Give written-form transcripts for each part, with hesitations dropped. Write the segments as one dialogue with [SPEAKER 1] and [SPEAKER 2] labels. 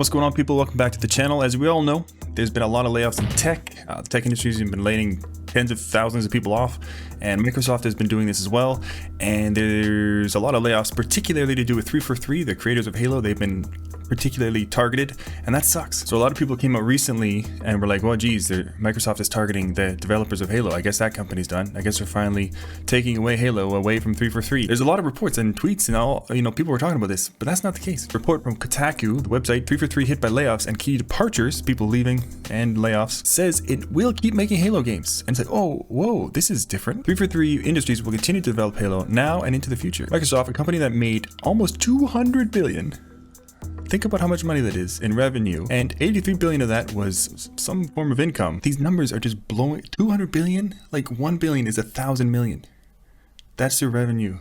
[SPEAKER 1] What's going on, people? Welcome back to the channel. As we all know, there's been a lot of layoffs in tech. The tech industry has been laying tens of thousands of people off, and Microsoft has been doing this as well. And there's a lot of layoffs, particularly to do with 343, the creators of Halo. They've been particularly targeted, and that sucks. So a lot of people came out recently and were like, well, geez, Microsoft is targeting the developers of Halo. I guess that company's done. I guess they're finally taking away Halo away from 343. There's a lot of reports and tweets and all, people were talking about this, but that's not the case. Report from Kotaku, the website, 343 hit by layoffs and key departures, people leaving and layoffs, says it will keep making Halo games. And it's like, oh, whoa, this is different. 343 Industries will continue to develop Halo now and into the future. Microsoft, a company that made almost 200 billion. Think about how much money that is in revenue, and 83 billion of that was some form of income. These numbers are just blowing. 200 billion? Like 1 billion is 1,000 million. That's their revenue.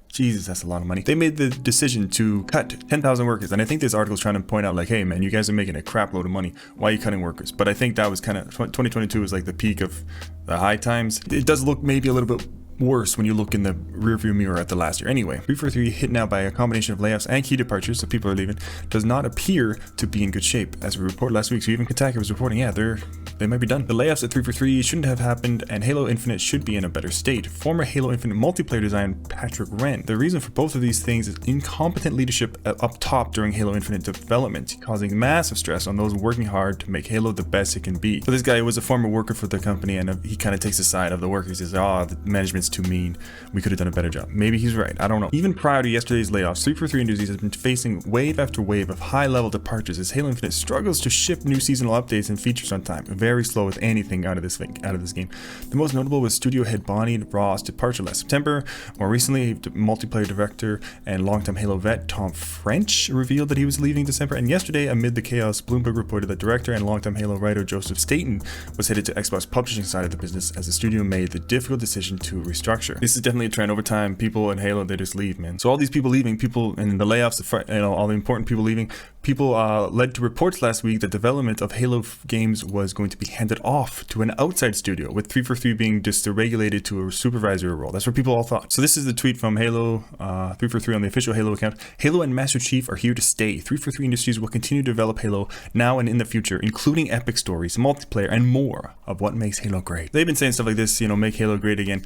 [SPEAKER 1] Jesus, that's a lot of money. They made the decision to cut 10,000 workers, and I think this article is trying to point out like, hey man, you guys are making a crap load of money. Why are you cutting workers? But I think that was kind of 2022 was like the peak of the high times. It does look maybe a little bit worse when you look in the rearview mirror at the last year. Anyway, 343 hit now by a combination of layoffs and key departures, so people are leaving, does not appear to be in good shape. As we reported last week, so even Kotaku was reporting, yeah, they might be done. The layoffs at 343 shouldn't have happened, and Halo Infinite should be in a better state. Former Halo Infinite multiplayer designer Patrick Wren. The reason for both of these things is incompetent leadership up top during Halo Infinite development, causing massive stress on those working hard to make Halo the best it can be. So this guy was a former worker for the company, and he kind of takes the side of the workers. He says, oh, the management's too mean. We could have done a better job. Maybe he's right. I don't know. Even prior to yesterday's layoffs, 343 Industries has been facing wave after wave of high-level departures as Halo Infinite struggles to ship new seasonal updates and features on time. Very slow with anything out of this game. The most notable was studio head Bonnie Ross' departure last September. More recently, multiplayer director and longtime Halo vet Tom French revealed that he was leaving December. And yesterday, amid the chaos, Bloomberg reported that director and longtime Halo writer Joseph Staten was headed to Xbox publishing side of the business as the studio made the difficult decision to restructure. This is definitely a trend over time. People in Halo, they just leave, man. So all these people leaving, people in the layoffs, all the important people leaving, people led to reports last week that development of Halo games was going to be handed off to an outside studio, with 343 being just regulated to a supervisory role. That's what people all thought. So this is the tweet from Halo 343 on the official Halo account. Halo and Master Chief are here to stay. 343 Industries will continue to develop Halo now and in the future, including epic stories, multiplayer, and more of what makes Halo great. They've been saying stuff like this, make Halo great again.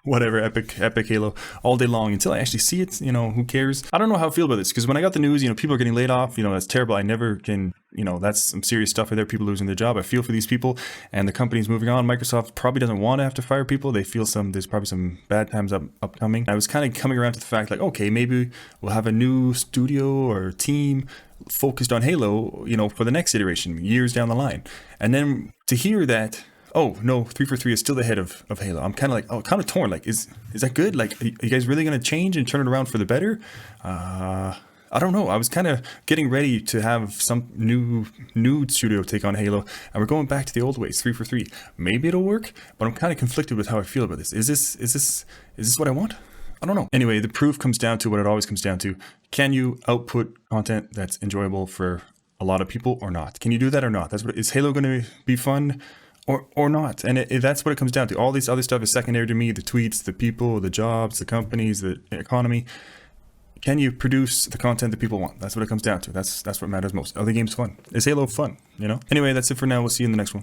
[SPEAKER 1] Whatever, epic Halo all day long until I actually see it. Who cares? I don't know how I feel about this, because when I got the news, people are getting laid off, that's terrible. I never can, that's some serious stuff right there, people losing their job. I feel for these people, and the company's moving on. Microsoft probably doesn't want to have to fire people. They feel there's probably some bad times upcoming. I was kind of coming around to the fact like, okay, maybe we'll have a new studio or team focused on Halo, for the next iteration, years down the line. And then to hear that, oh no, 343 is still the head of Halo, I'm kind of torn. Like, is that good? Like, are you guys really going to change and turn it around for the better? I don't know. I was kind of getting ready to have some new studio take on Halo, and we're going back to the old ways. 343. Maybe it'll work, but I'm kind of conflicted with how I feel about this. Is this what I want? I don't know. Anyway, the proof comes down to what it always comes down to. Can you output content that's enjoyable for a lot of people or not? Can you do that or not? Is Halo going to be fun? Or not. And that's what it comes down to. All this other stuff is secondary to me. The tweets, the people, the jobs, the companies, the economy. Can you produce the content that people want? That's what it comes down to. That's what matters most. Are the games fun? Is Halo fun? Anyway, that's it for now. We'll see you in the next one.